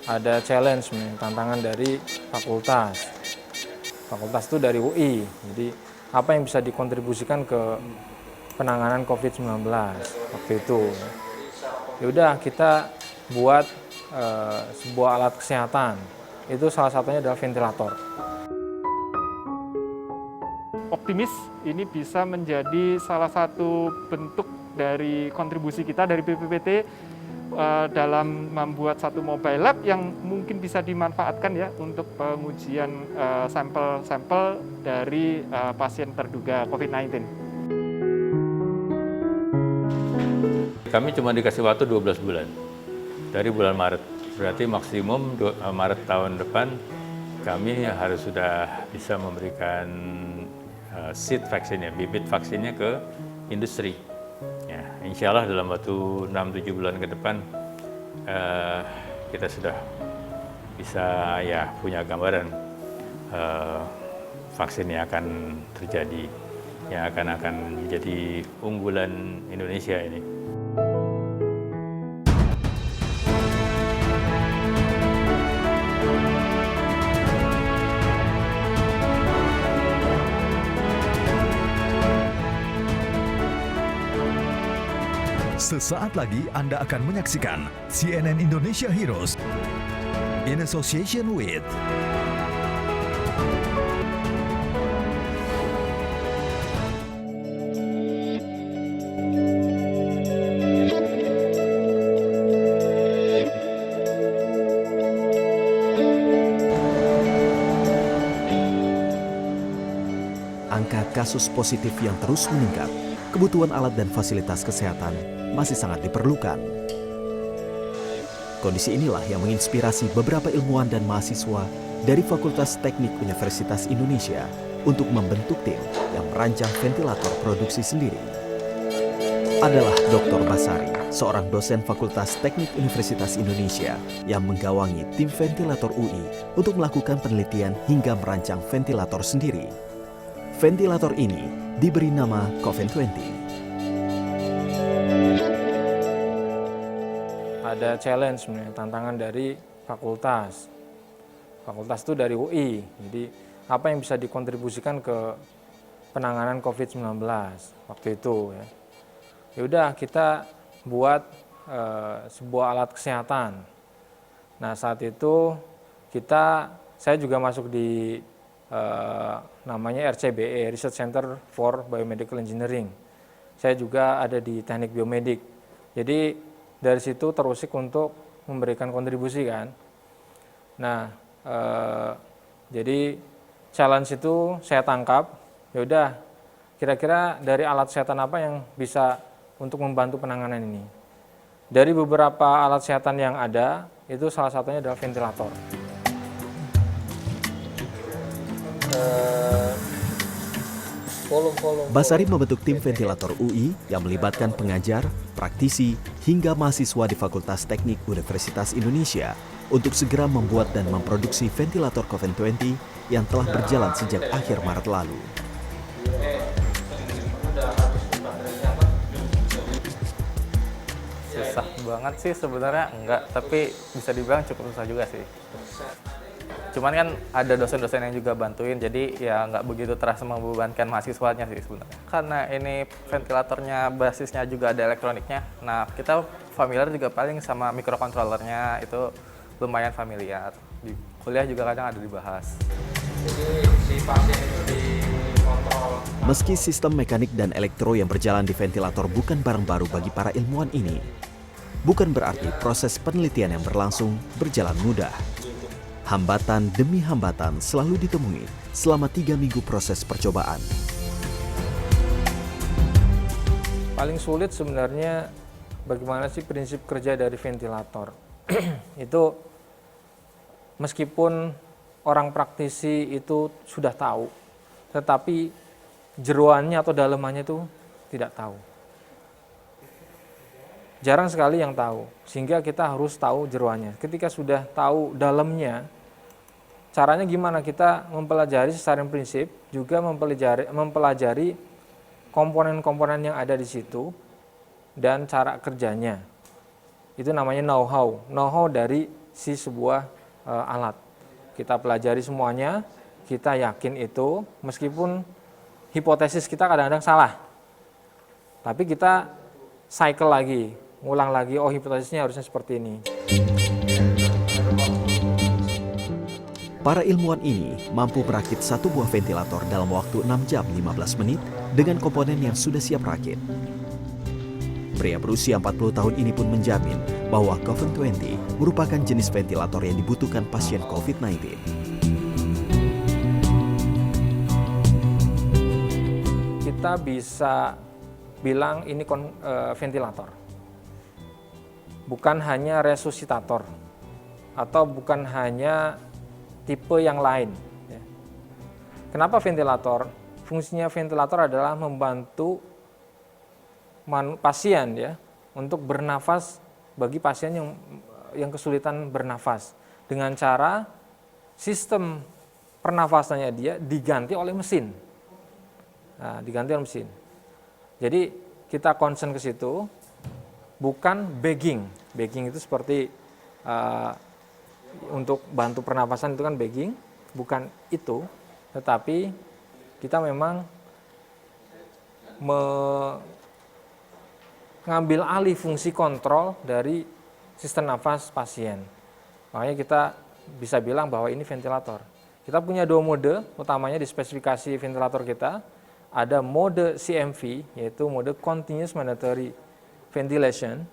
ada challenge nih, tantangan dari fakultas. Fakultas itu dari UI. Jadi apa yang bisa dikontribusikan ke penanganan COVID-19 waktu itu. Ya udah kita buat sebuah alat kesehatan. Itu salah satunya adalah ventilator. Optimis ini bisa menjadi salah satu bentuk dari kontribusi kita dari BPPT dalam membuat satu mobile lab yang mungkin bisa dimanfaatkan ya untuk pengujian sampel-sampel dari pasien terduga COVID-19. Kami cuma dikasih waktu 12 bulan dari bulan Maret. Berarti maksimum Maret tahun depan kami harus sudah bisa memberikan seed vaksinnya, bibit vaksinnya ke industri. Ya, insya Allah dalam waktu 6-7 bulan ke depan kita sudah bisa ya punya gambaran vaksin yang akan terjadi, yang akan menjadi unggulan Indonesia ini. Sesaat lagi Anda akan menyaksikan CNN Indonesia Heroes in association with angka kasus positif yang terus meningkat, kebutuhan alat dan fasilitas kesehatan masih sangat diperlukan. Kondisi inilah yang menginspirasi beberapa ilmuwan dan mahasiswa dari Fakultas Teknik Universitas Indonesia untuk membentuk tim yang merancang ventilator produksi sendiri. Adalah Dr. Basari, seorang dosen Fakultas Teknik Universitas Indonesia yang menggawangi tim ventilator UI untuk melakukan penelitian hingga merancang ventilator sendiri. Ventilator ini diberi nama Coven20. Ada challenge nih, tantangan dari fakultas. Fakultas itu dari UI. Jadi apa yang bisa dikontribusikan ke penanganan COVID-19 waktu itu ya. Ya udah kita buat sebuah alat kesehatan. Nah, saat itu saya juga masuk di namanya RCBE, Research Center for Biomedical Engineering. Saya juga ada di teknik biomedik. Jadi dari situ terusik untuk memberikan kontribusi kan. Nah, jadi challenge itu saya tangkap. Ya udah, kira-kira dari alat kesehatan apa yang bisa untuk membantu penanganan ini. Dari beberapa alat kesehatan yang ada, itu salah satunya adalah ventilator. Basari membentuk tim ventilator UI yang melibatkan pengajar, praktisi, hingga mahasiswa di Fakultas Teknik Universitas Indonesia untuk segera membuat dan memproduksi ventilator Coven20 yang telah berjalan sejak akhir Maret lalu. Susah banget sih sebenarnya, enggak, tapi bisa dibilang cukup susah juga sih. Cuman kan ada dosen-dosen yang juga bantuin, jadi ya nggak begitu terasa membebankan mahasiswanya sih sebenarnya. Karena ini ventilatornya basisnya juga ada elektroniknya, nah kita familiar juga paling sama mikrokontrolernya, itu lumayan familiar. Di kuliah juga kadang ada dibahas. Jadi si pasien itu dikontrol. Meski sistem mekanik dan elektro yang berjalan di ventilator bukan barang baru bagi para ilmuwan ini, bukan berarti proses penelitian yang berlangsung berjalan mudah. Hambatan demi hambatan selalu ditemui selama 3 minggu proses percobaan. Paling sulit sebenarnya bagaimana sih prinsip kerja dari ventilator. Itu meskipun orang praktisi itu sudah tahu, tetapi jeroannya atau dalemannya itu tidak tahu. Jarang sekali yang tahu, sehingga kita harus tahu jeroannya. Ketika sudah tahu dalamnya, caranya gimana kita mempelajari secara prinsip, juga mempelajari komponen-komponen yang ada di situ dan cara kerjanya. Itu namanya know-how dari si sebuah alat. Kita pelajari semuanya, kita yakin itu, meskipun hipotesis kita kadang-kadang salah. Tapi kita cycle lagi, ngulang lagi, oh hipotesisnya harusnya seperti ini. Para ilmuwan ini mampu merakit satu buah ventilator dalam waktu 6 jam 15 menit dengan komponen yang sudah siap rakit. Pria berusia 40 tahun ini pun menjamin bahwa Coven 20 merupakan jenis ventilator yang dibutuhkan pasien COVID-19. Kita bisa bilang ini ventilator, bukan hanya resusitator, atau bukan hanya tipe yang lain. Kenapa ventilator? Fungsinya ventilator adalah membantu pasien ya untuk bernafas bagi pasien yang kesulitan bernafas dengan cara sistem pernafasannya dia diganti oleh mesin. Nah, diganti oleh mesin. Jadi kita concern ke situ, bukan bagging. Bagging itu seperti untuk bantu pernapasan itu kan bagging, bukan itu, tetapi kita memang mengambil alih fungsi kontrol dari sistem nafas pasien. Makanya kita bisa bilang bahwa ini ventilator. Kita punya dua mode, utamanya di spesifikasi ventilator kita, ada mode CMV, yaitu mode Continuous Mandatory Ventilation,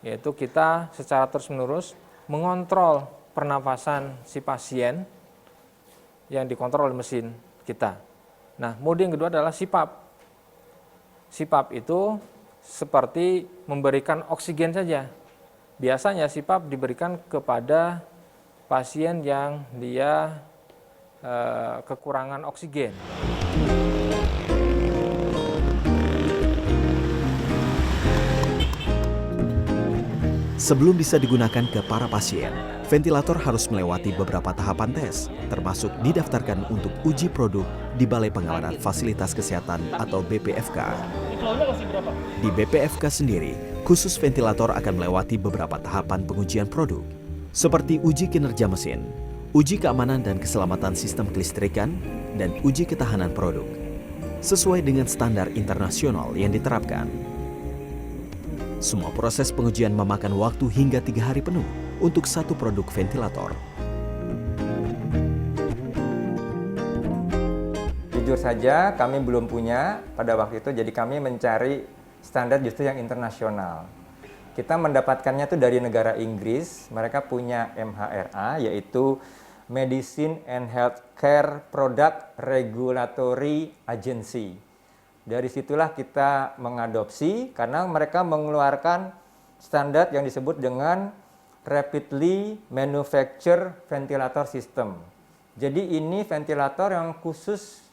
yaitu kita secara terus-menerus mengontrol pernafasan si pasien yang dikontrol oleh mesin kita. Nah, mode yang kedua adalah CPAP. CPAP itu seperti memberikan oksigen saja. Biasanya CPAP diberikan kepada pasien yang dia kekurangan oksigen. Sebelum bisa digunakan ke para pasien, ventilator harus melewati beberapa tahapan tes, termasuk didaftarkan untuk uji produk di Balai Pengawasan Fasilitas Kesehatan atau BPFK. Di BPFK sendiri, khusus ventilator akan melewati beberapa tahapan pengujian produk, seperti uji kinerja mesin, uji keamanan dan keselamatan sistem kelistrikan, dan uji ketahanan produk, sesuai dengan standar internasional yang diterapkan. Semua proses pengujian memakan waktu hingga 3 hari penuh untuk satu produk ventilator. Jujur saja kami belum punya pada waktu itu, jadi kami mencari standar justru yang internasional. Kita mendapatkannya itu dari negara Inggris, mereka punya MHRA, yaitu Medicine and Healthcare Product Regulatory Agency. Dari situlah kita mengadopsi karena mereka mengeluarkan standar yang disebut dengan Rapidly Manufactured Ventilator System. Jadi ini ventilator yang khusus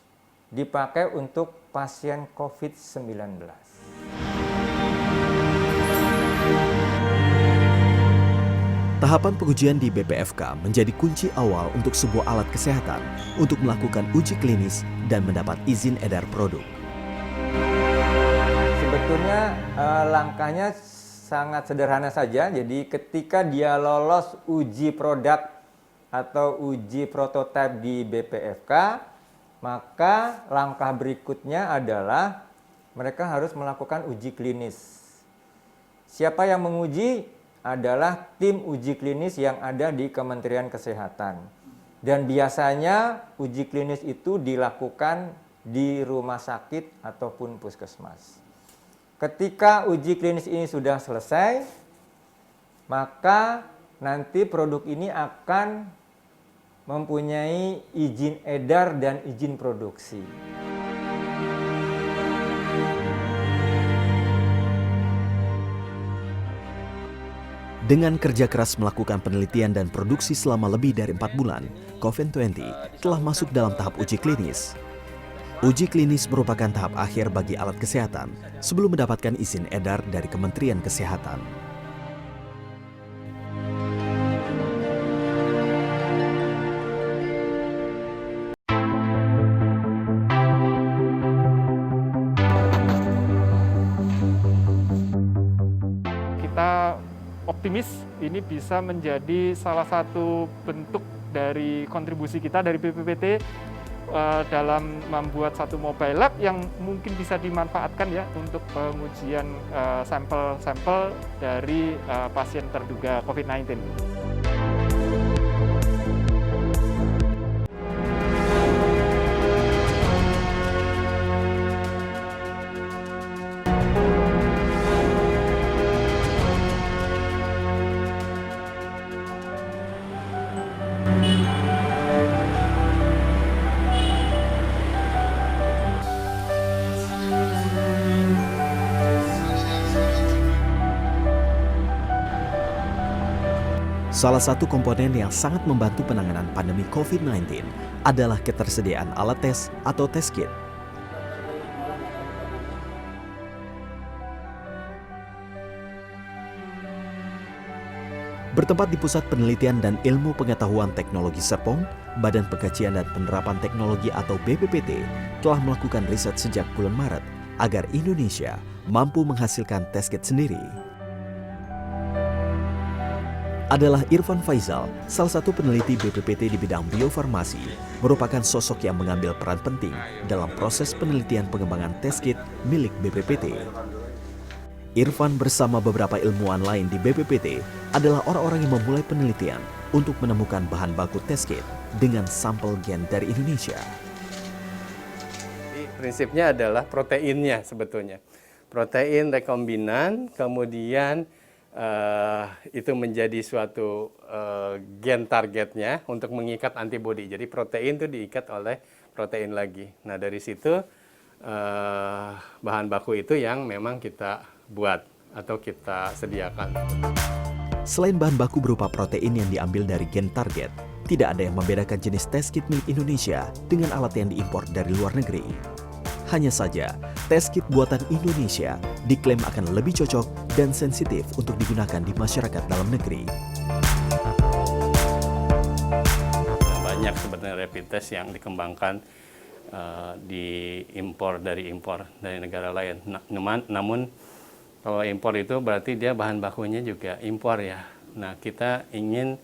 dipakai untuk pasien COVID-19. Tahapan pengujian di BPFK menjadi kunci awal untuk sebuah alat kesehatan untuk melakukan uji klinis dan mendapat izin edar produk. Sebetulnya langkahnya sangat sederhana saja. Jadi ketika dia lolos uji produk atau uji prototipe di BPFK, maka langkah berikutnya adalah mereka harus melakukan uji klinis. Siapa yang menguji? Adalah tim uji klinis yang ada di Kementerian Kesehatan. Dan biasanya uji klinis itu dilakukan di rumah sakit ataupun puskesmas. Ketika uji klinis ini sudah selesai, maka nanti produk ini akan mempunyai izin edar dan izin produksi. Dengan kerja keras melakukan penelitian dan produksi selama lebih dari 4 bulan, Coven 20 telah masuk dalam tahap uji klinis. Uji klinis merupakan tahap akhir bagi alat kesehatan sebelum mendapatkan izin edar dari Kementerian Kesehatan. Kita optimis ini bisa menjadi salah satu bentuk dari kontribusi kita dari BPPT dalam membuat satu mobile lab yang mungkin bisa dimanfaatkan ya untuk pengujian sampel-sampel dari pasien terduga COVID-19. Salah satu komponen yang sangat membantu penanganan pandemi COVID-19 adalah ketersediaan alat tes atau test kit. Bertempat di Pusat Penelitian dan Ilmu Pengetahuan Teknologi Serpong, Badan Pengkajian dan Penerapan Teknologi atau BPPT telah melakukan riset sejak bulan Maret agar Indonesia mampu menghasilkan test kit sendiri. Adalah Irfan Faizal, salah satu peneliti BPPT di bidang biofarmasi, merupakan sosok yang mengambil peran penting dalam proses penelitian pengembangan test kit milik BPPT. Irfan bersama beberapa ilmuwan lain di BPPT adalah orang-orang yang memulai penelitian untuk menemukan bahan baku test kit dengan sampel gen dari Indonesia. Prinsipnya adalah proteinnya sebetulnya. Protein rekombinan, kemudian itu menjadi suatu gen targetnya untuk mengikat antibodi. Jadi protein itu diikat oleh protein lagi. Nah dari situ bahan baku itu yang memang kita buat atau kita sediakan. Selain bahan baku berupa protein yang diambil dari gen target, tidak ada yang membedakan jenis test kit milik Indonesia dengan alat yang diimpor dari luar negeri. Hanya saja, test kit buatan Indonesia diklaim akan lebih cocok dan sensitif untuk digunakan di masyarakat dalam negeri. Banyak sebenarnya rapid test yang dikembangkan diimpor dari negara lain. Namun kalau impor itu berarti dia bahan bakunya juga impor ya. Nah kita ingin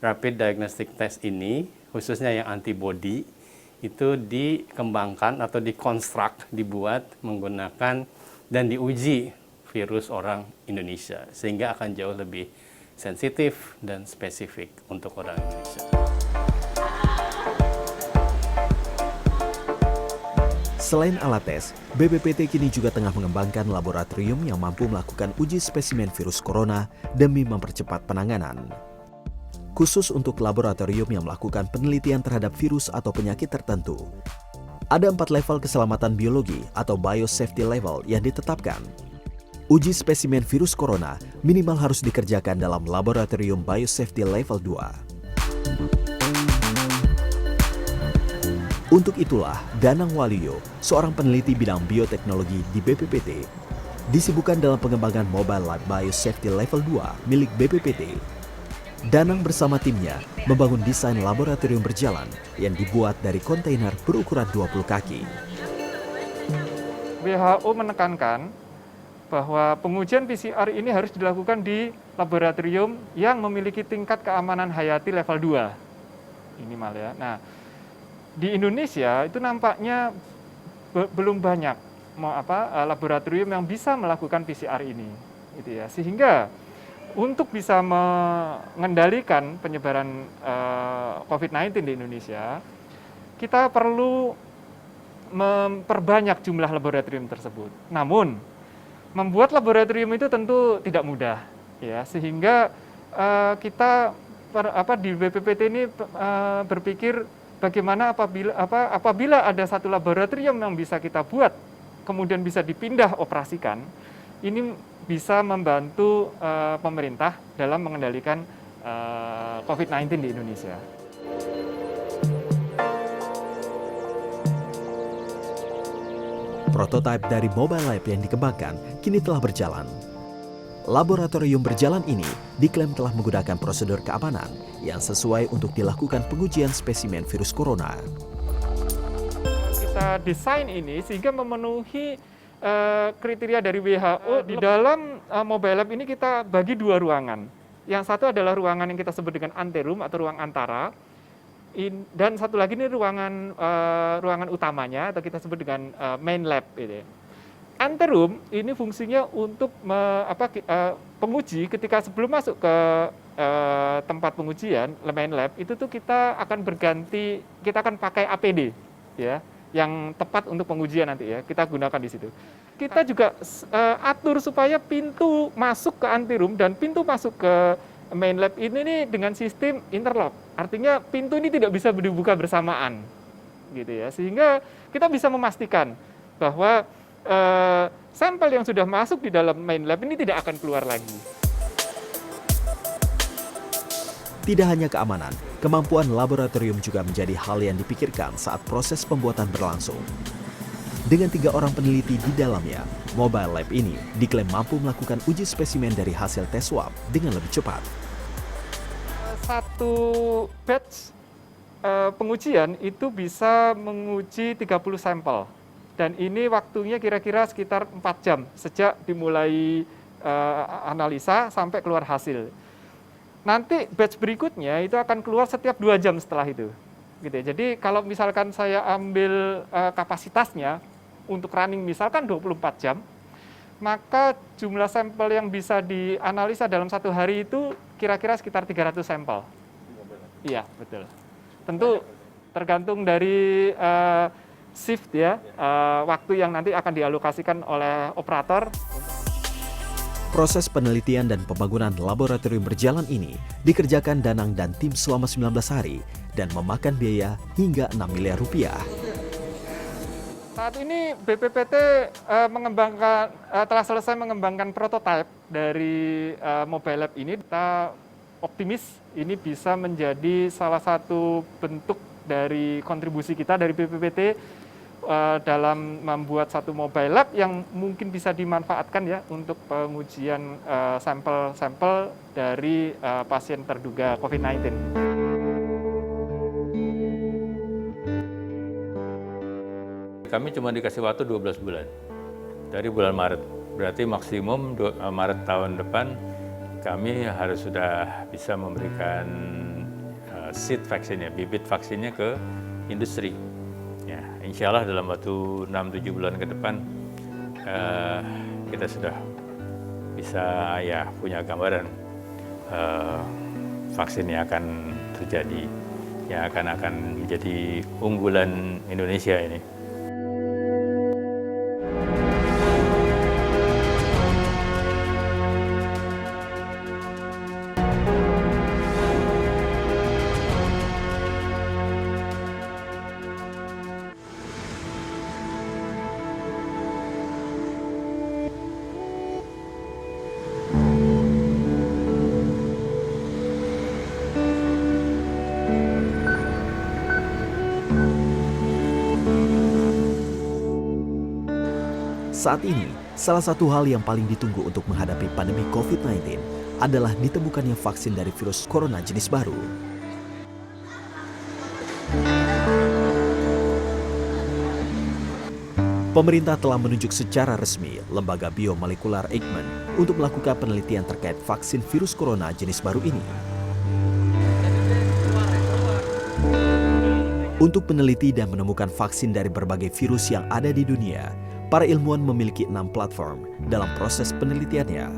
rapid diagnostic test ini, khususnya yang antibody, itu dikembangkan atau dikonstruk, dibuat menggunakan dan diuji virus orang Indonesia. Sehingga akan jauh lebih sensitif dan spesifik untuk orang Indonesia. Selain alat tes, BPPT kini juga tengah mengembangkan laboratorium yang mampu melakukan uji spesimen virus corona demi mempercepat penanganan. Khusus untuk laboratorium yang melakukan penelitian terhadap virus atau penyakit tertentu, ada 4 level keselamatan biologi atau biosafety level yang ditetapkan. Uji spesimen virus corona minimal harus dikerjakan dalam laboratorium biosafety level 2. Untuk itulah, Danang Waluyo, seorang peneliti bidang bioteknologi di BPPT, disibukkan dalam pengembangan Mobile Lab Biosafety Level 2 milik BPPT. Danang bersama timnya membangun desain laboratorium berjalan yang dibuat dari kontainer berukuran 20 kaki. WHO menekankan bahwa pengujian PCR ini harus dilakukan di laboratorium yang memiliki tingkat keamanan hayati level 2 minimal ya. Nah, di Indonesia itu nampaknya belum banyak laboratorium yang bisa melakukan PCR ini, gitu ya. Sehingga untuk bisa mengendalikan penyebaran COVID-19 di Indonesia, kita perlu memperbanyak jumlah laboratorium tersebut. Namun, membuat laboratorium itu tentu tidak mudah, ya. Sehingga kita di BPPT ini berpikir bagaimana apabila ada satu laboratorium yang bisa kita buat, kemudian bisa dipindah operasikan, ini bisa membantu pemerintah dalam mengendalikan COVID-19 di Indonesia. Prototipe dari mobile lab yang dikembangkan kini telah berjalan. Laboratorium berjalan ini diklaim telah menggunakan prosedur keamanan yang sesuai untuk dilakukan pengujian spesimen virus corona. Kita desain ini sehingga memenuhi kriteria dari WHO di dalam mobile lab ini kita bagi 2 ruangan. Yang satu adalah ruangan yang kita sebut dengan anteroom atau ruang antara, dan satu lagi ini ruangan utamanya atau kita sebut dengan main lab. Gitu. Anteroom ini fungsinya untuk penguji ketika sebelum masuk ke tempat pengujian main lab itu tuh kita akan pakai APD ya, yang tepat untuk pengujian nanti ya, kita gunakan di situ. Kita juga atur supaya pintu masuk ke anteroom dan pintu masuk ke main lab ini nih dengan sistem interlock. Artinya pintu ini tidak bisa dibuka bersamaan, gitu ya. Sehingga kita bisa memastikan bahwa sampel yang sudah masuk di dalam main lab ini tidak akan keluar lagi. Tidak hanya keamanan, kemampuan laboratorium juga menjadi hal yang dipikirkan saat proses pembuatan berlangsung. Dengan 3 orang peneliti di dalamnya, mobile lab ini diklaim mampu melakukan uji spesimen dari hasil tes swab dengan lebih cepat. Satu batch pengujian itu bisa menguji 30 sampel. Dan ini waktunya kira-kira sekitar 4 jam sejak dimulai analisa sampai keluar hasil. Nanti batch berikutnya itu akan keluar setiap 2 jam setelah itu. Gitu ya. Jadi kalau misalkan saya ambil kapasitasnya untuk running misalkan 24 jam, maka jumlah sampel yang bisa dianalisa dalam 1 hari itu kira-kira sekitar 300 sampel. Iya, betul. Tentu tergantung dari shift ya, waktu yang nanti akan dialokasikan oleh operator. Proses penelitian dan pembangunan laboratorium berjalan ini dikerjakan Danang dan tim selama 19 hari dan memakan biaya hingga 6 miliar rupiah. Saat ini BPPT telah selesai mengembangkan prototipe dari mobile lab ini. Kita optimis ini bisa menjadi salah satu bentuk dari kontribusi kita dari BPPT dalam membuat satu mobile lab yang mungkin bisa dimanfaatkan ya untuk pengujian sampel-sampel dari pasien terduga COVID-19. Kami cuma dikasih waktu 12 bulan, dari bulan Maret. Berarti maksimum Maret tahun depan kami harus sudah bisa memberikan seed vaksinnya, bibit vaksinnya ke industri. Ya, insya Allah dalam waktu 6-7 bulan ke depan kita sudah bisa ya punya gambaran vaksin yang akan terjadi, yang akan menjadi unggulan Indonesia ini. Saat ini, salah satu hal yang paling ditunggu untuk menghadapi pandemi COVID-19 adalah ditemukannya vaksin dari virus corona jenis baru. Pemerintah telah menunjuk secara resmi lembaga biomolekular Eijkman untuk melakukan penelitian terkait vaksin virus corona jenis baru ini. Untuk meneliti dan menemukan vaksin dari berbagai virus yang ada di dunia, para ilmuwan memiliki 6 platform dalam proses penelitiannya.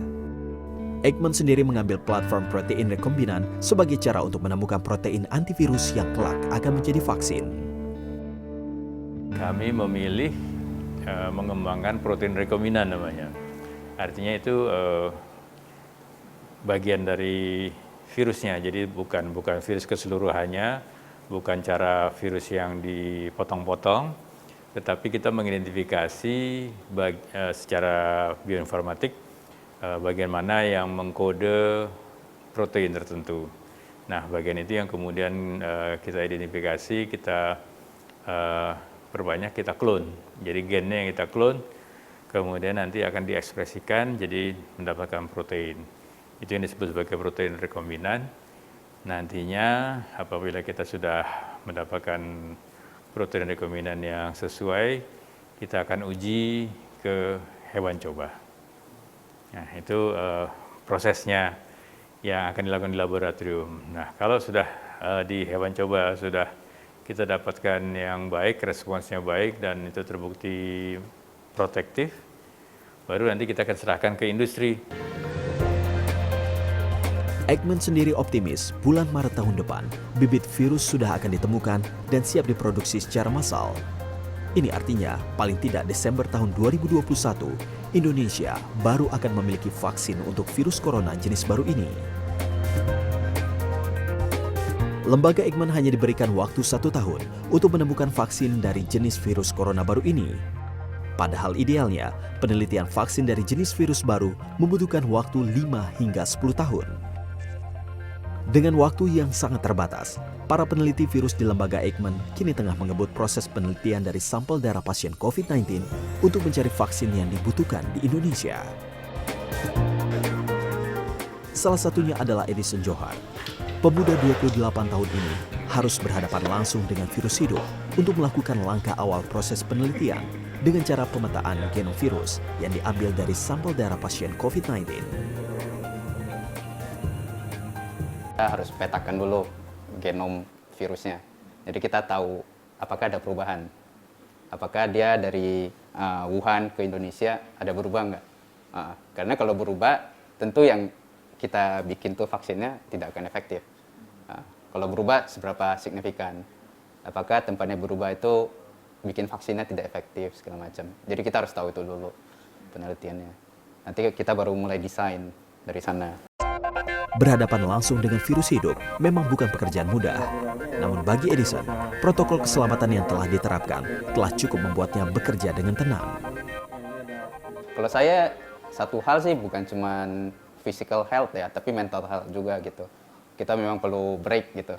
Eijkman sendiri mengambil platform protein rekombinan sebagai cara untuk menemukan protein antivirus yang kelak akan menjadi vaksin. Kami memilih mengembangkan protein rekombinan namanya. Artinya itu bagian dari virusnya, jadi bukan virus keseluruhannya, bukan cara virus yang dipotong-potong, tetapi kita mengidentifikasi secara bioinformatik bagian mana yang mengkode protein tertentu. Nah, bagian itu yang kemudian kita identifikasi, kita perbanyak, kita clone. Jadi gennya yang kita clone, kemudian nanti akan diekspresikan jadi mendapatkan protein. Itu yang disebut sebagai protein rekombinan. Nantinya apabila kita sudah mendapatkan protein rekombinan yang sesuai, kita akan uji ke hewan coba. Nah, itu prosesnya yang akan dilakukan di laboratorium. Nah, kalau sudah di hewan coba sudah kita dapatkan yang baik, responsnya baik, dan itu terbukti protektif, baru nanti kita akan serahkan ke industri. Eijkman sendiri optimis bulan Maret tahun depan, bibit virus sudah akan ditemukan dan siap diproduksi secara massal. Ini artinya, paling tidak Desember tahun 2021, Indonesia baru akan memiliki vaksin untuk virus corona jenis baru ini. Lembaga Eijkman hanya diberikan waktu 1 tahun untuk menemukan vaksin dari jenis virus corona baru ini. Padahal idealnya, penelitian vaksin dari jenis virus baru membutuhkan waktu 5 hingga 10 tahun. Dengan waktu yang sangat terbatas, para peneliti virus di lembaga Eijkman kini tengah mengebut proses penelitian dari sampel darah pasien COVID-19 untuk mencari vaksin yang dibutuhkan di Indonesia. Salah satunya adalah Edison Johar. Pemuda 28 tahun ini harus berhadapan langsung dengan virus hidup untuk melakukan langkah awal proses penelitian dengan cara pemetaan genom virus yang diambil dari sampel darah pasien COVID-19. Kita harus petakan dulu genom virusnya. Jadi kita tahu apakah ada perubahan. Apakah dia dari Wuhan ke Indonesia ada berubah nggak? Karena kalau berubah, tentu yang kita bikin tuh vaksinnya tidak akan efektif. Kalau berubah, seberapa signifikan? Apakah tempatnya berubah itu bikin vaksinnya tidak efektif, segala macam. Jadi kita harus tahu itu dulu penelitiannya. Nanti kita baru mulai desain dari sana. Berhadapan langsung dengan virus hidup memang bukan pekerjaan mudah. Namun bagi Edison, protokol keselamatan yang telah diterapkan telah cukup membuatnya bekerja dengan tenang. Kalau saya, satu hal sih bukan cuma physical health ya, tapi mental health juga gitu. Kita memang perlu break gitu.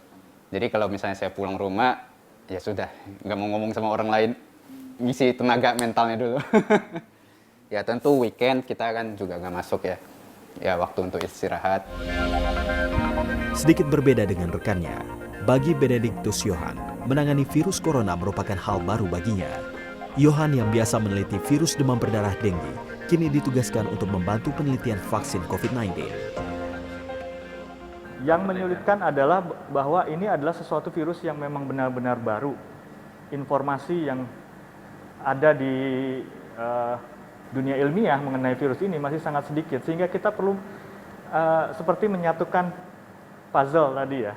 Jadi kalau misalnya saya pulang rumah, ya sudah, nggak mau ngomong sama orang lain, ngisi tenaga mentalnya dulu. Ya tentu weekend kita kan juga nggak masuk ya. Ya waktu untuk istirahat. Sedikit berbeda dengan rekannya, bagi Benedictus Johan, menangani virus corona merupakan hal baru baginya. Johan yang biasa meneliti virus demam berdarah dengue, kini ditugaskan untuk membantu penelitian vaksin COVID-19. Yang menyulitkan adalah bahwa ini adalah sesuatu virus yang memang benar-benar baru. Informasi yang ada di dunia ilmiah mengenai virus ini masih sangat sedikit, sehingga kita perlu seperti menyatukan puzzle tadi ya,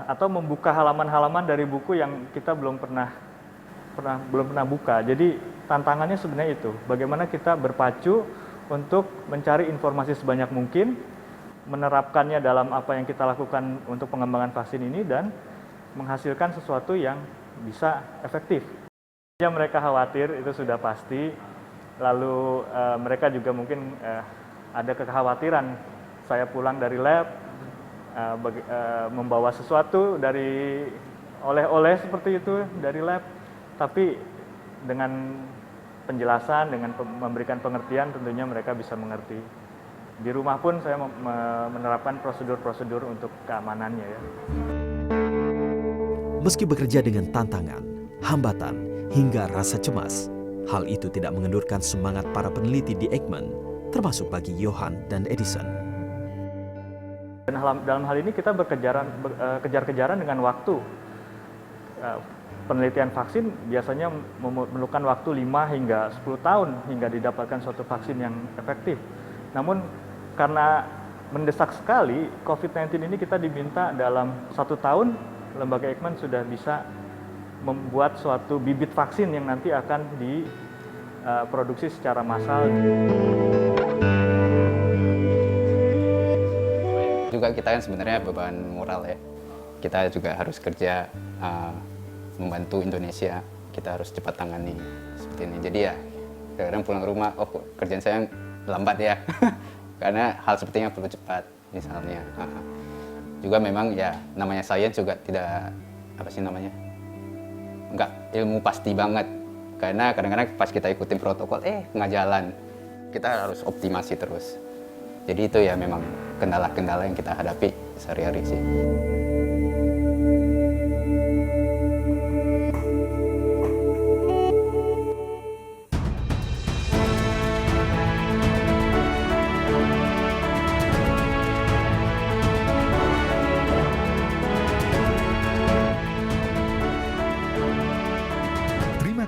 atau membuka halaman-halaman dari buku yang kita belum pernah buka. Jadi tantangannya sebenarnya itu, bagaimana kita berpacu untuk mencari informasi sebanyak mungkin, menerapkannya dalam apa yang kita lakukan untuk pengembangan vaksin ini, dan menghasilkan sesuatu yang bisa efektif. Yang mereka khawatir itu sudah pasti. Lalu mereka juga mungkin ada kekhawatiran saya pulang dari lab membawa sesuatu dari oleh-oleh seperti itu dari lab, tapi dengan penjelasan, dengan memberikan pengertian, tentunya mereka bisa mengerti. Di rumah pun saya menerapkan prosedur-prosedur untuk keamanannya ya. Meski bekerja dengan tantangan, hambatan, hingga rasa cemas, hal itu tidak mengendurkan semangat para peneliti di Eijkman, termasuk bagi Johan dan Edison. Dan dalam hal ini kita kejar-kejaran dengan waktu. Penelitian vaksin biasanya memerlukan waktu 5 hingga 10 tahun hingga didapatkan suatu vaksin yang efektif. Namun karena mendesak sekali, COVID-19 ini kita diminta dalam 1 tahun, lembaga Eijkman sudah bisa membuat suatu bibit vaksin yang nanti akan diproduksi secara massal. Juga kita kan sebenarnya beban moral ya. Kita juga harus kerja membantu Indonesia. Kita harus cepat tangani seperti ini. Jadi ya kadang-kadang pulang rumah, oh kerjaan saya lambat ya. Karena hal sepertinya perlu cepat misalnya. Juga memang ya namanya sains juga tidak nggak ilmu pasti banget, karena kadang-kadang pas kita ikutin protokol nggak jalan, kita harus optimasi terus. Jadi itu ya memang kendala-kendala yang kita hadapi sehari-hari sih.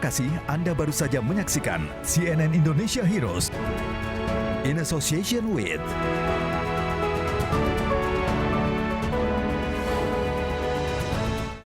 kasih Anda baru saja menyaksikan CNN Indonesia Heroes in association with